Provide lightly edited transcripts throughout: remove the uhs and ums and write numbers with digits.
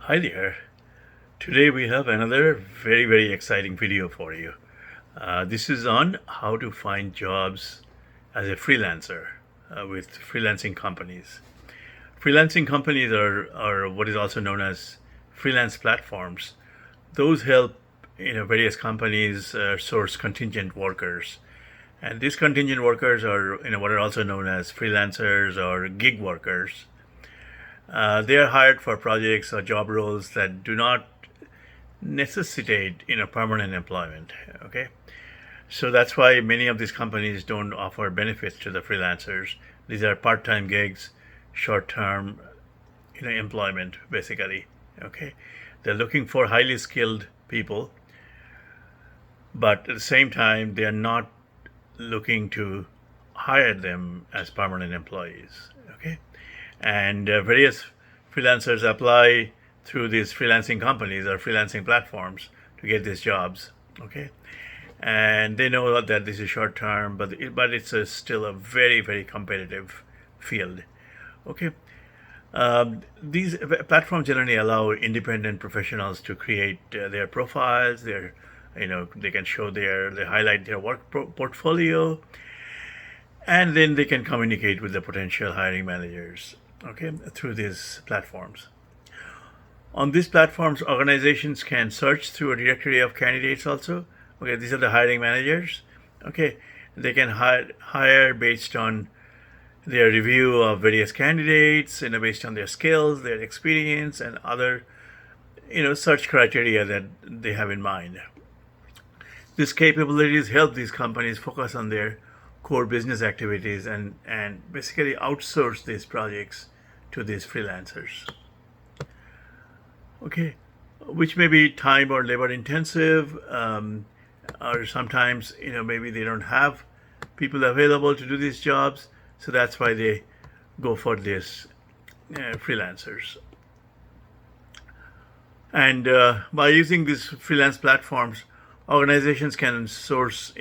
Hi there. Today we have another very exciting video for you. This is on how to find jobs as a freelancer with freelancing companies. Freelancing companies are what is also known as freelance platforms. Those help various companies source contingent workers. And these contingent workers are what are also known as freelancers or gig workers. They are hired for projects or job roles that do not necessitate permanent employment. Okay, so that's why many of these companies don't offer benefits to the freelancers. These are part-time gigs, short-term employment basically. Okay, they're looking for highly skilled people, but at the same time they are not looking to hire them as permanent employees. Okay, and various freelancers apply through these freelancing companies or freelancing platforms to get these jobs. Okay, and they know that this is short term, but it's still a very competitive field. Okay, these platforms generally allow independent professionals to create their profiles. They can show they highlight their work portfolio, and then they can communicate with the potential hiring managers, okay, through these platforms. On these platforms, organizations can search through a directory of candidates also. Okay, these are the hiring managers. Okay, they can hire based on their review of various candidates, based on their skills, their experience, and other search criteria that they have in mind. These capabilities help these companies focus on their core business activities and basically outsource these projects to these freelancers. Okay, which may be time or labor intensive, or sometimes maybe they don't have people available to do these jobs, so that's why they go for these freelancers. And by using these freelance platforms, organizations can source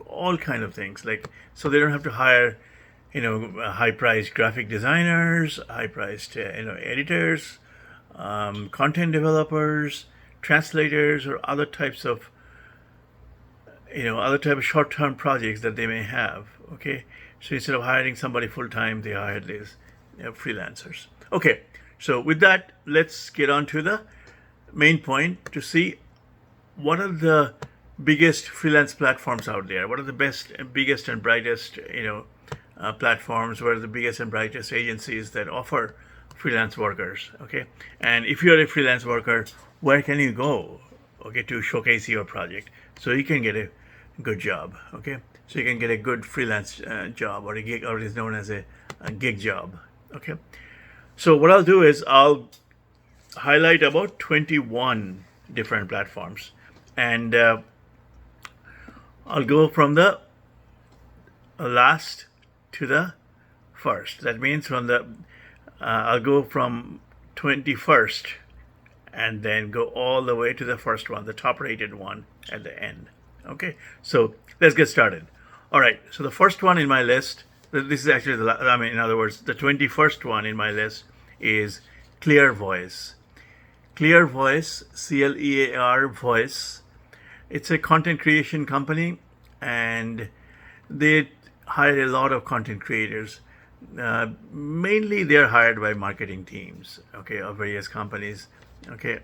all kind of things, like, so they don't have to hire high-priced graphic designers, high-priced editors, content developers, translators, or other types of short-term projects that they may have. Okay, so instead of hiring somebody full-time, they hire these freelancers. Okay, so with that, let's get on to the main point to see what are the biggest freelance platforms out there. What are the biggest and brightest platforms? What are the biggest and brightest agencies that offer freelance workers? Okay, and if you're a freelance worker, where can you go, okay, to showcase your project so you can get a good job? Okay, so you can get a good freelance job, or a gig, or it is known as a gig job. Okay, so what I'll do is I'll highlight about 21 different platforms, and I'll go from the last to the first. That means I'll go from 21st and then go all the way to the first one, the top rated one at the end. Okay, so let's get started. All right, so the first one in my list, this is actually in other words, the 21st one in my list is Clear Voice. Clear Voice, CLEAR Voice. It's a content creation company, and they hire a lot of content creators. Mainly they're hired by marketing teams, okay, of various companies. Okay,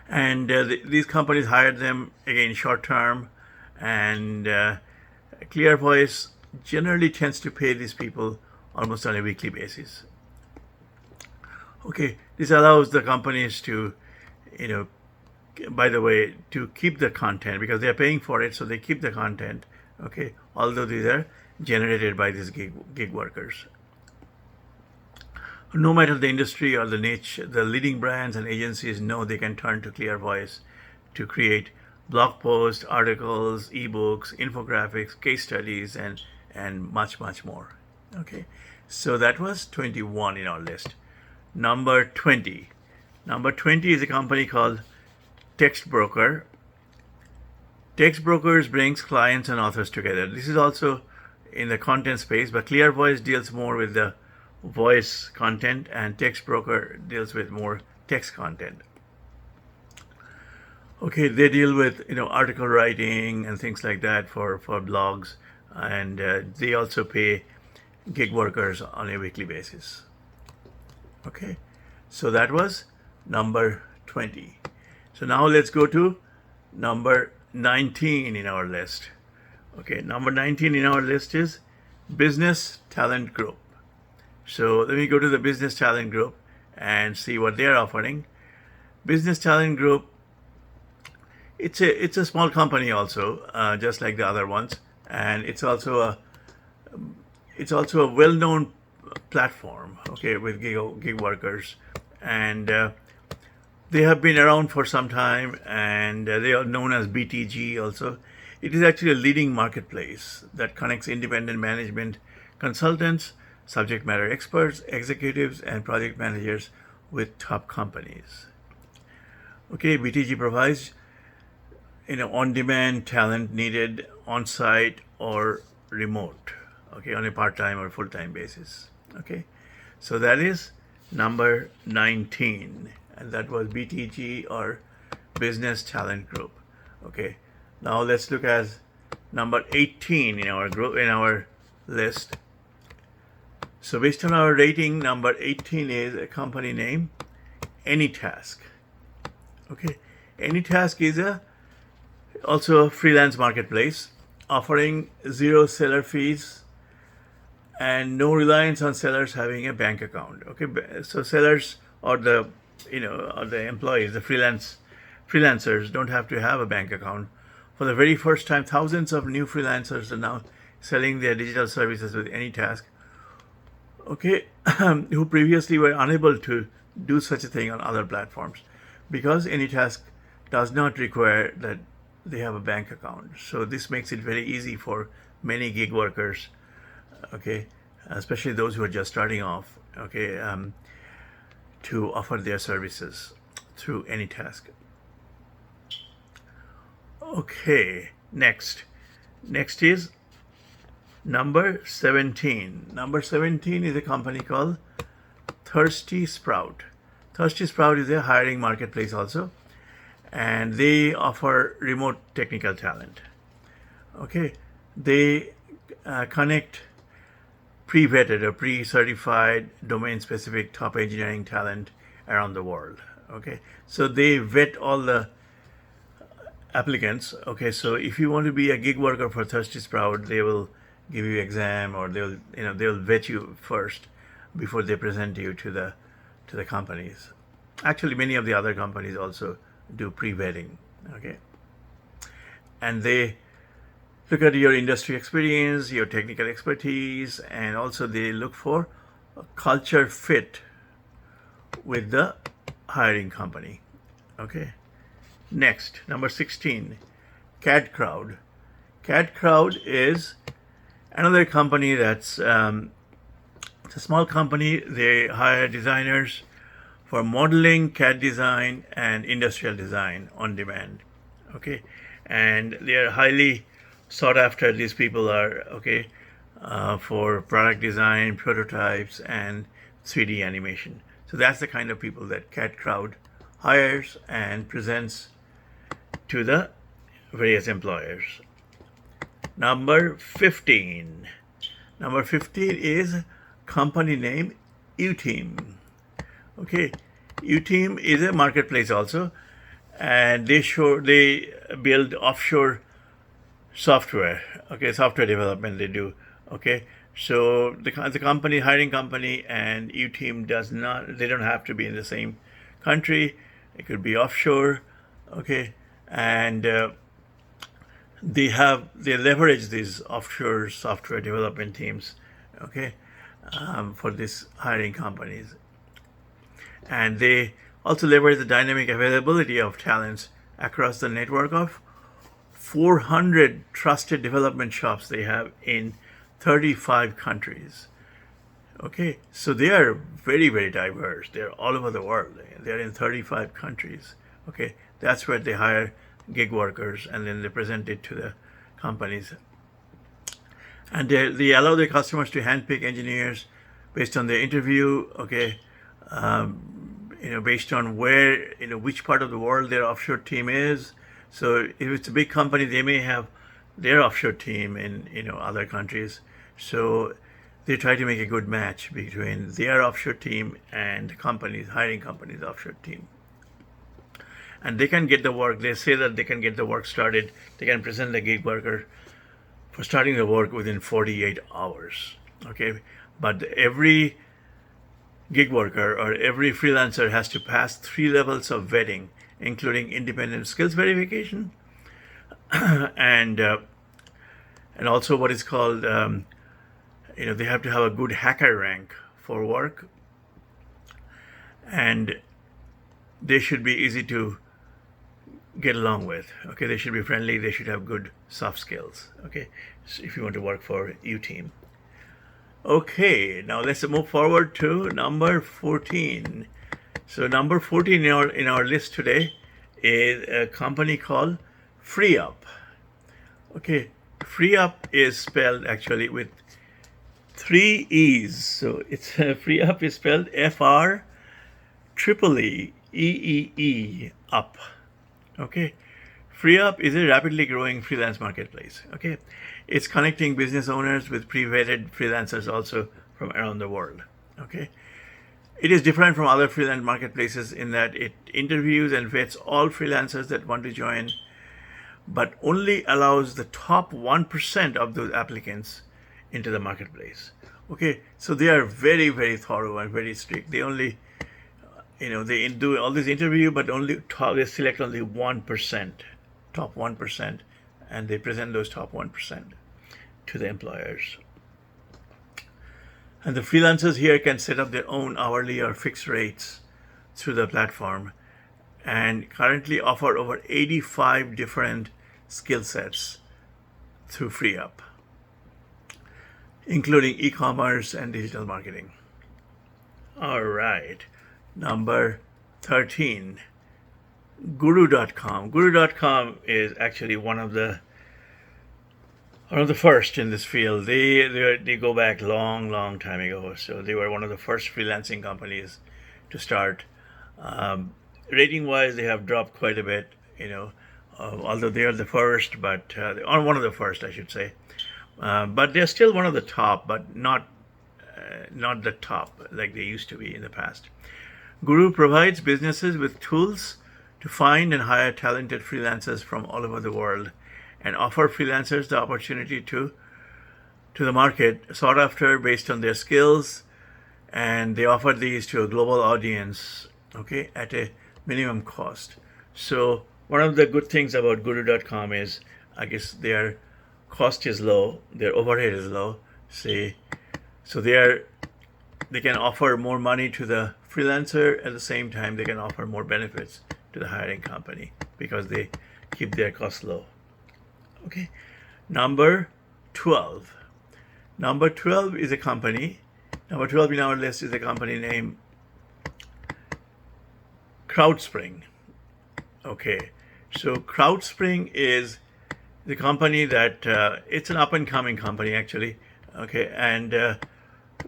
and these companies hire them again short term, and Clear Voice generally tends to pay these people almost on a weekly basis. Okay, this allows the companies to by the way, to keep the content, because they're paying for it, so they keep the content. Okay, although these are generated by these gig workers. No matter the industry or the niche, the leading brands and agencies know they can turn to Clear Voice to create blog posts, articles, ebooks, infographics, case studies, and much more. Okay, so that was 21 in our list. Number 20 is a company called Text Broker. Text Brokers brings clients and authors together. This is also in the content space, but Clear Voice deals more with the voice content, and text broker deals with more text content. Okay, they deal with article writing and things like that for blogs, and they also pay gig workers on a weekly basis. Okay, so that was number 20. So now let's go to number 19 in our list. Okay, number 19 in our list is Business Talent Group. So let me go to the Business Talent Group and see what they're offering. Business Talent Group, it's a small company also, just like the other ones, and it's also a well-known platform. Okay, with gig workers, and they have been around for some time, and they are known as BTG also. It is actually a leading marketplace that connects independent management consultants, subject matter experts, executives, and project managers with top companies. Okay, BTG provides on-demand talent needed on-site or remote, okay, on a part-time or full-time basis. Okay, so that is number 19, and that was BTG, or Business Talent Group. Okay, now let's look at number 18 in our group, in our list. So based on our rating, number 18 is a company name, AnyTask. Okay, AnyTask is also a freelance marketplace offering zero seller fees and no reliance on sellers having a bank account. Okay, so sellers or the employees, the freelancers don't have to have a bank account. For the very first time, thousands of new freelancers are now selling their digital services with AnyTask. Okay, who previously were unable to do such a thing on other platforms, because AnyTask does not require that they have a bank account. So this makes it very easy for many gig workers, okay, especially those who are just starting off, okay, to offer their services through AnyTask. Okay, next is number 17. Number 17 is a company called Thirsty Sprout. Thirsty Sprout is a hiring marketplace also, and they offer remote technical talent. Okay, they connect pre-vetted or pre-certified domain-specific top engineering talent around the world. Okay, so they vet all the applicants. Okay, so if you want to be a gig worker for Thirsty Sprout, they will give you exam, or they'll vet you first before they present you to the companies. Actually, many of the other companies also do pre-vetting. Okay, and they look at your industry experience, your technical expertise, and also they look for a culture fit with the hiring company. Okay, next, number 16, CatCrowd. CatCrowd is another company that's it's a small company. They hire designers for modeling, CAD design, and industrial design on demand. Okay, and they are highly sought after. These people are for product design, prototypes, and 3D animation. So that's the kind of people that CatCrowd hires and presents to the various employers. Number 15. Number 15 is company name Uteam. Okay, Uteam is a marketplace also, and they build offshore software. Okay, software development they do. Okay, so the company, hiring company, and Uteam they don't have to be in the same country. It could be offshore. Okay, and they leverage these offshore software development teams. Okay, for these hiring companies. And they also leverage the dynamic availability of talents across the network of 400 trusted development shops they have in 35 countries. Okay, so they are very, very diverse. They're all over the world. They're in 35 countries. Okay, that's where they hire gig workers, and then they present it to the companies. And they allow their customers to handpick engineers based on the interview, okay, based on where, which part of the world their offshore team is. So if it's a big company, they may have their offshore team in, other countries. So they try to make a good match between their offshore team and the company's, hiring company's offshore team. And they can get the work. They say that they can get the work started. They can present the gig worker for starting the work within 48 hours. Okay, but every gig worker or every freelancer has to pass 3 levels of vetting, including independent skills verification, and also what is called, they have to have a good hacker rank for work, and they should be easy to get along with. Okay, they should be friendly. They should have good soft skills. Okay, so if you want to work for Uteam. Okay, now let's move forward to number 14. So number 14 in our list today is a company called FreeUp. Okay, FreeUp is spelled actually with 3 E's. So it's FreeUp is spelled FREEEE up. Okay, FreeUp is a rapidly growing freelance marketplace. Okay, it's connecting business owners with pre-vetted freelancers also from around the world. Okay, it is different from other freelance marketplaces in that it interviews and vets all freelancers that want to join, but only allows the top 1% of those applicants into the marketplace. Okay, so they are very, very thorough and very strict. They only they do all this interview, but they select only 1%, top 1%, and they present those top 1% to the employers. And the freelancers here can set up their own hourly or fixed rates through the platform, and currently offer over 85 different skill sets through FreeUp, including e-commerce and digital marketing. All right. Number 13, Guru.com. Guru.com is actually one of the first in this field. They go back long time ago. So they were one of the first freelancing companies to start. Rating wise, they have dropped quite a bit. Although they are the first, but or one of the first, I should say. But they're still one of the top, but not the top like they used to be in the past. Guru provides businesses with tools to find and hire talented freelancers from all over the world, and offer freelancers the opportunity to the market sought after based on their skills, and they offer these to a global audience, okay, at a minimum cost. So one of the good things about Guru.com is, I guess, their cost is low, their overhead is low, so they can offer more money to the freelancer. At the same time, they can offer more benefits to the hiring company because they keep their costs low. Okay, number 12. Number 12 is a company. Number 12 in our list is a company named Crowdspring. Okay, so Crowdspring is the company that it's an up-and-coming company actually. Okay, and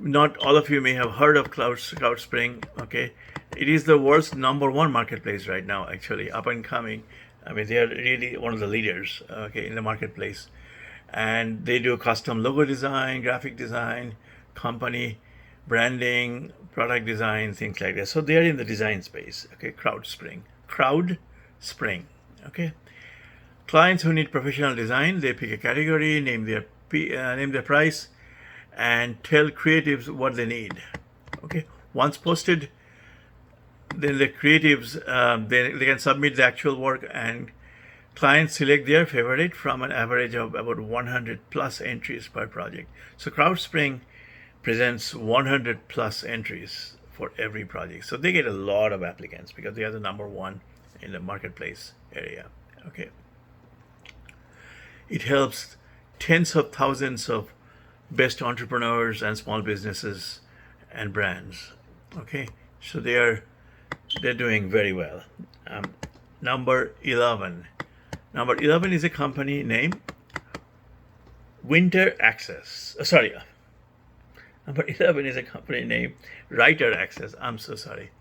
not all of you may have heard of Crowdspring. Okay, it is the world's #1 marketplace right now, actually, up and coming. I mean, they are really one of the leaders, okay, in the marketplace, and they do custom logo design, graphic design, company branding, product design, things like that. So they are in the design space. Okay, Crowdspring. Okay, clients who need professional design, they pick a category, name their price, and tell creatives what they need. Okay, once posted, then the creatives they can submit the actual work, and clients select their favorite from an average of about 100 plus entries per project. So Crowdspring presents 100 plus entries for every project. So they get a lot of applicants because they are the #1 in the marketplace area. Okay, it helps tens of thousands of best entrepreneurs and small businesses and brands. Okay, so they're doing very well. Number 11. Number 11 is a company named Winter Access. Number 11 is a company name, Writer Access. I'm so sorry.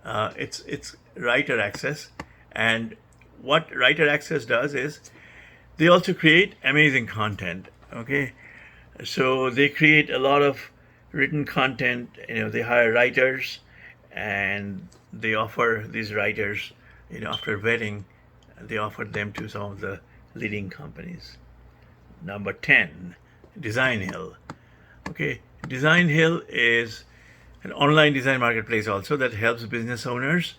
It's Writer Access, and what Writer Access does is they also create amazing content. Okay, so they create a lot of written content. They hire writers, and they offer these writers, after vetting, they offer them to some of the leading companies. Number 10, Design Hill. Okay, Design Hill is an online design marketplace also that helps business owners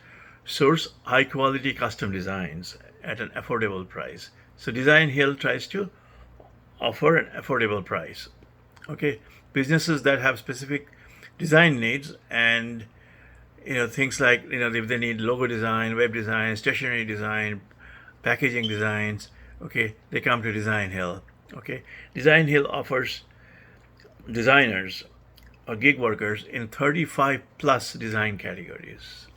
source high quality custom designs at an affordable price. So Design Hill tries to offer an affordable price. Okay, businesses that have specific design needs, and things like if they need logo design, web design, stationery design, packaging designs, okay, they come to Design Hill. Okay, Design Hill offers designers or gig workers in 35 plus design categories.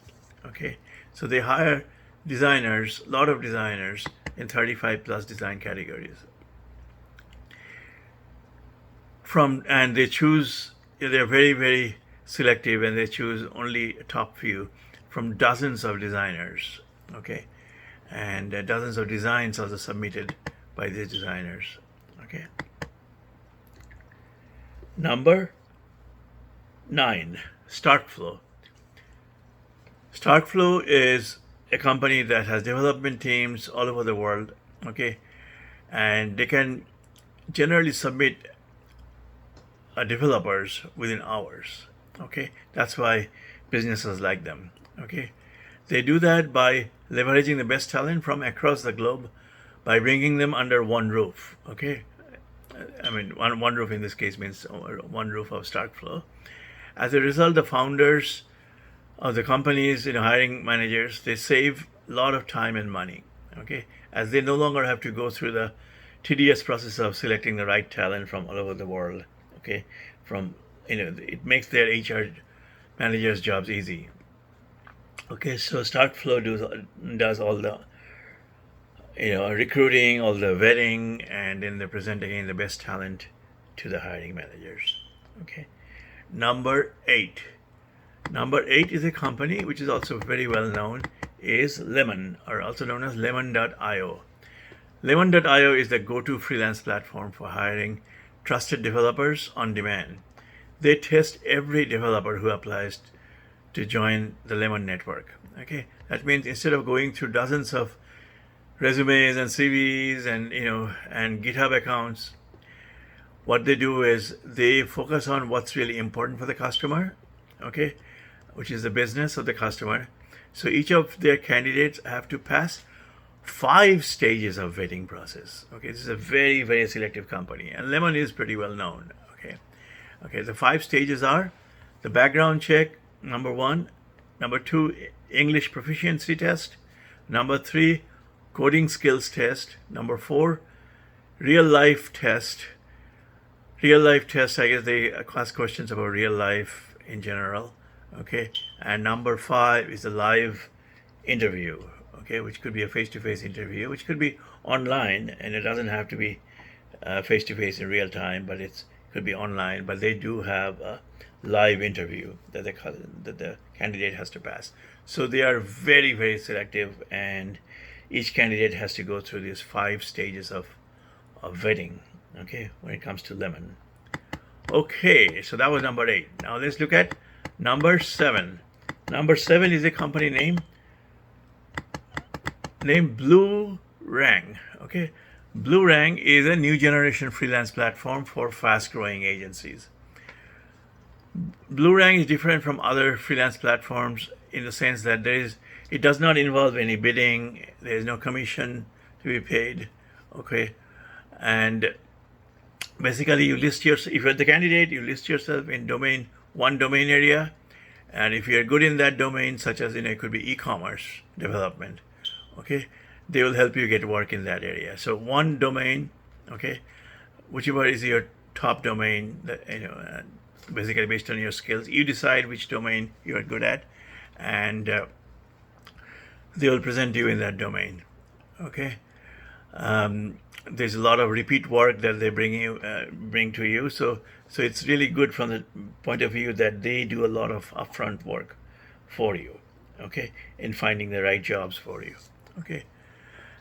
Okay, so they hire designers, a lot of designers in 35 plus design categories. And they choose, they're very, very selective, and they choose only a top few from dozens of designers. Okay, and dozens of designs also submitted by these designers. Okay. Number 9, Stockflow. Stockflow is a company that has development teams all over the world. Okay, and they can generally submit developers within hours. Okay, that's why businesses like them. Okay, they do that by leveraging the best talent from across the globe, by bringing them under one roof. Okay, I mean, one roof in this case means one roof of Stockflow. As a result, the founders of the companies, hiring managers, they save a lot of time and money. Okay, as they no longer have to go through the tedious process of selecting the right talent from all over the world. Okay, it makes their HR managers' jobs easy. Okay, so Stockflow does all the recruiting, all the vetting, and then they present again the best talent to the hiring managers. Okay, number 8. Number 8 is a company which is also very well known, is Lemon, or also known as Lemon.io. Lemon.io is the go-to freelance platform for hiring trusted developers on demand. They test every developer who applies to join the Lemon network. Okay, that means instead of going through dozens of resumes and CVs and GitHub accounts, what they do is they focus on what's really important for the customer. Okay, which is the business of the customer. So each of their candidates have to pass 5 stages of vetting process. Okay, this is a very, very selective company, and Lemon is pretty well known. Okay, the 5 stages are the background check, number 1, number 2, English proficiency test, number 3, coding skills test, number 4, real life test. Real life test, I guess they ask questions about real life in general. Okay, and number 5 is a live interview. Okay, which could be a face-to-face interview, which could be online, and it doesn't have to be face-to-face in real time, but it could be online. But they do have a live interview that the candidate has to pass. So they are very, very selective, and each candidate has to go through these 5 stages of vetting. Okay, when it comes to Lemon. Okay, so that was number 8. Now let's look at number 7. Number 7 is a company named Blue Rang. Okay, Blue Rang is a new generation freelance platform for fast-growing agencies. Blue Rang is different from other freelance platforms in the sense that it does not involve any bidding. There is no commission to be paid. Okay, and basically if you're the candidate, you list yourself in one domain area, and if you're good in that domain, such as it could be e-commerce development, okay, they will help you get work in that area. So one domain, okay, whichever is your top domain, basically based on your skills, you decide which domain you are good at, and they will present you in that domain. Okay, there's a lot of repeat work that they bring to you. So it's really good from the point of view that they do a lot of upfront work for you, okay, in finding the right jobs for you, okay.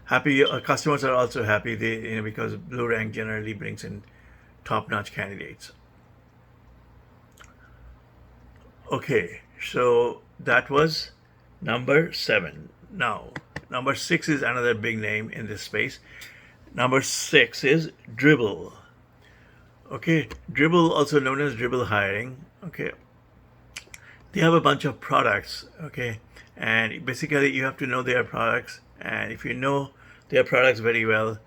Happy customers are also happy, because Blue Rank generally brings in top-notch candidates. Okay, so that was number 7. Now, number 6 is another big name in this space. Number 6 is Dibble. Okay, Dibble, also known as Dibble Hiring. Okay, they have a bunch of products. Okay, and basically you have to know their products, and if you know their products very well,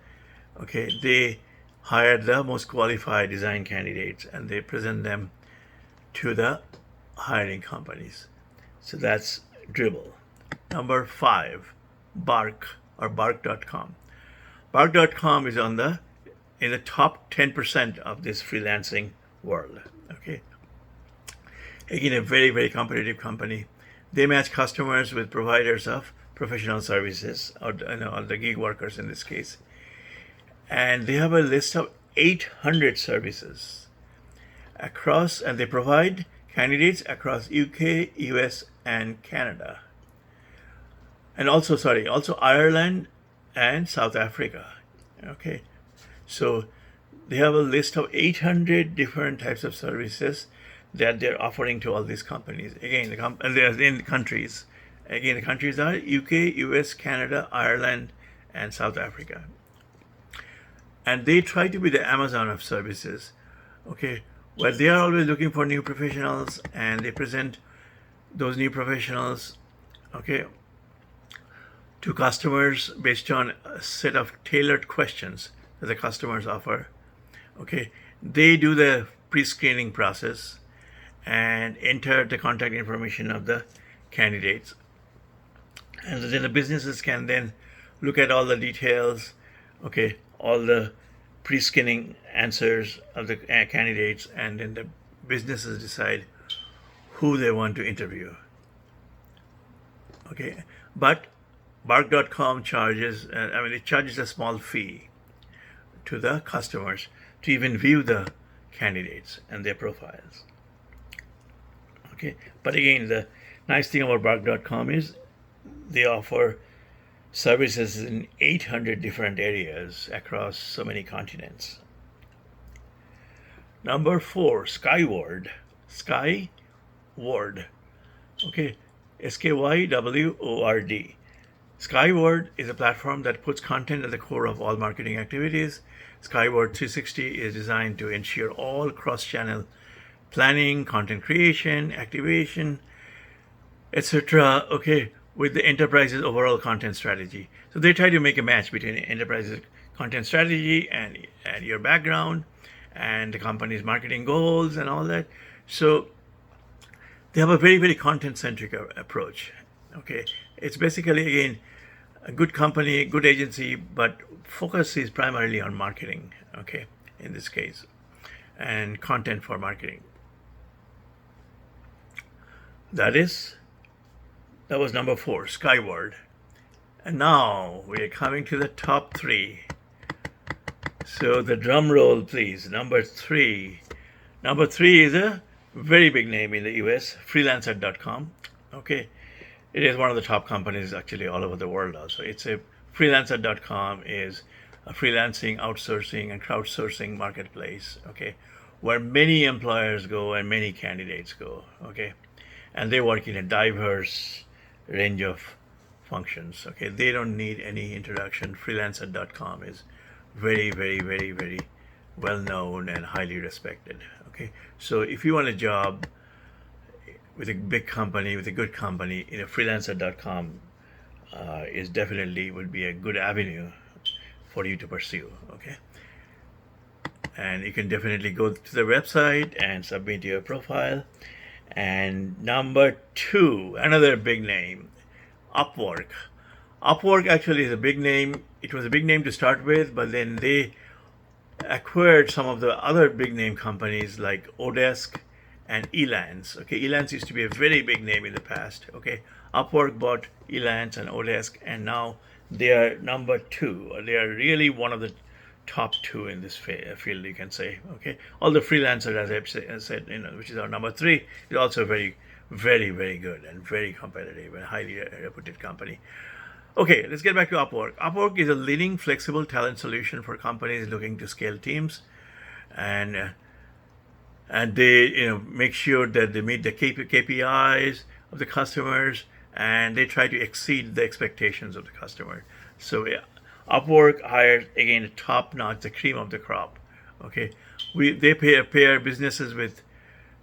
okay, they hire the most qualified design candidates and they present them to the hiring companies. So that's Dibble. Number 5, Bark, or Bark.com. Bark.com is in the top 10% of this freelancing world. Okay. Again, a very, very competitive company. They match customers with providers of professional services, or the gig workers in this case. And they have a list of 800 services across, and they provide candidates across UK, US, and Canada. And also Ireland and South Africa. Okay, so they have a list of 800 different types of services that they're offering to all these companies. Again, and they're in countries. Again, the countries are UK, US, Canada, Ireland, and South Africa. And they try to be the Amazon of services. Okay, well, they are always looking for new professionals, and they present those new professionals, okay, to customers based on a set of tailored questions that the customers offer. Okay, they do the pre-screening process and enter the contact information of the candidates, and then the businesses can then look at all the details, okay, all the pre-screening answers of the candidates, and then the businesses decide who they want to interview. Okay, but Bark.com charges, it charges a small fee to the customers to even view the candidates and their profiles. Okay, but again, the nice thing about Bark.com is they offer services in 800 different areas across so many continents. Number 4, Skyward. Skyward. Okay, Skyward. Skyward is a platform that puts content at the core of all marketing activities. Skyward 360 is designed to ensure all cross-channel planning, content creation, activation, etc. Okay, with the enterprise's overall content strategy. So they try to make a match between the enterprise's content strategy and your background and the company's marketing goals and all that. So they have a very, very content-centric approach. Okay, it's basically, again, a good company, good agency, but focus is primarily on marketing, okay, in this case, and content for marketing. That was number 4, Skyward. And now we are coming to the top 3. So the drum roll, please. Number 3. Number 3 is a very big name in the US, Freelancer.com. Okay, it is one of the top companies actually all over the world also. Freelancer.com is a freelancing, outsourcing, and crowdsourcing marketplace, okay, where many employers go and many candidates go, okay, and they work in a diverse range of functions, okay. They don't need any introduction. Freelancer.com is very, very, very, very well known and highly respected, okay. So if you want a job with a big company, with a good company, Freelancer.com would be a good avenue for you to pursue, okay. And you can definitely go to the website and submit your profile. And number 2, another big name, Upwork. Upwork actually is a big name. It was a big name to start with, but then they acquired some of the other big name companies like Odesk and Elance. Okay, Elance used to be a very big name in the past. Okay, Upwork bought Elance and Odesk, and now they are number 2. They are really one of the top two in this field, you can say. Okay, all the freelancers, as I said, which is our number three, is also very, very good and very competitive and highly reputed company. Okay, let's get back to Upwork. Upwork is a leading flexible talent solution for companies looking to scale teams, and they make sure that they meet the KPIs of the customers, and they try to exceed the expectations of the customer. So Upwork hires, again, top-notch, the cream of the crop. Okay, they pair businesses with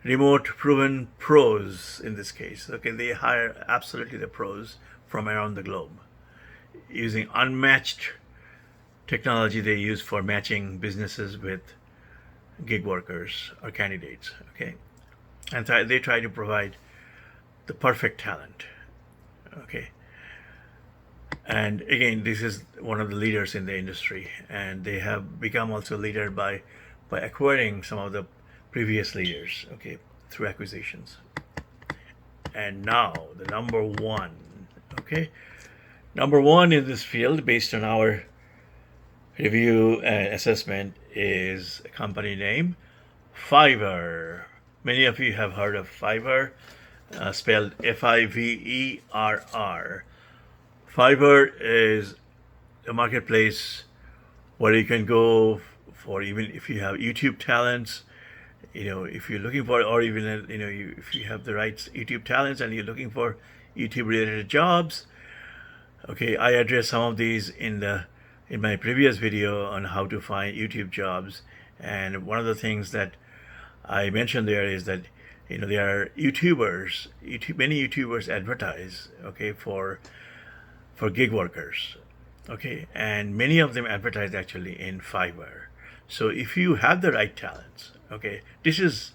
remote proven pros in this case. Okay, they hire absolutely the pros from around the globe using unmatched technology they use for matching businesses with gig workers or candidates. Okay, and they try to provide the perfect talent. Okay, and again, this is one of the leaders in the industry, and they have become also leader by acquiring some of the previous leaders, okay, through acquisitions. And now the number one, okay, number one in this field, based on our review and assessment, is a company name Fiverr. Many of you have heard of Fiverr, spelled Fiverr. Fiverr is a marketplace where you can go for, even if you have YouTube talents, if you're looking for, or even if you have the right YouTube talents and you're looking for YouTube related jobs. Okay, I addressed some of these in my previous video on how to find YouTube jobs, and one of the things that I mentioned there is that there are many YouTubers advertise, okay, for gig workers, okay, and many of them advertise actually in Fiverr. So if you have the right talents, okay, this is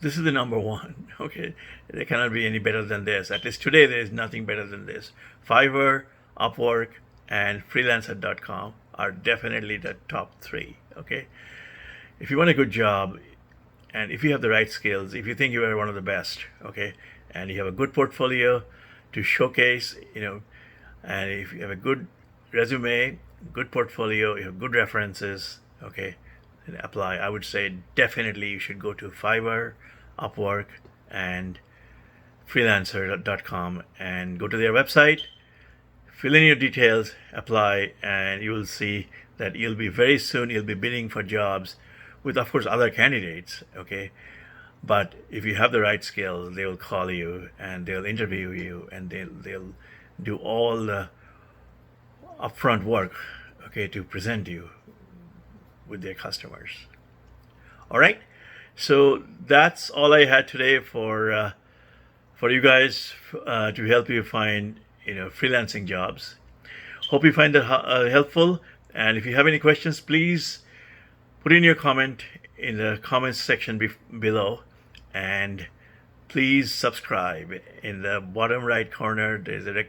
the number one. Okay, there cannot be any better than this. At least today there is nothing better than this. Fiverr, Upwork, and Freelancer.com are definitely the top three. Okay, if you want a good job, and if you have the right skills, if you think you are one of the best, okay, and you have a good portfolio to showcase, and if you have a good resume, good portfolio, you have good references, okay, then apply. I would say definitely you should go to Fiverr, Upwork, and Freelancer.com and go to their website, fill in your details, apply, and you will see that you'll be bidding for jobs with, of course, other candidates, okay? But if you have the right skills, they will call you and they'll interview you, and they'll do all the upfront work, okay, to present you with their customers. All right, so that's all I had today for you guys, to help you find freelancing jobs. Hope you find that helpful, and if you have any questions, please put in your comment in the comments section below, and please subscribe. In the bottom right corner there's a rectangle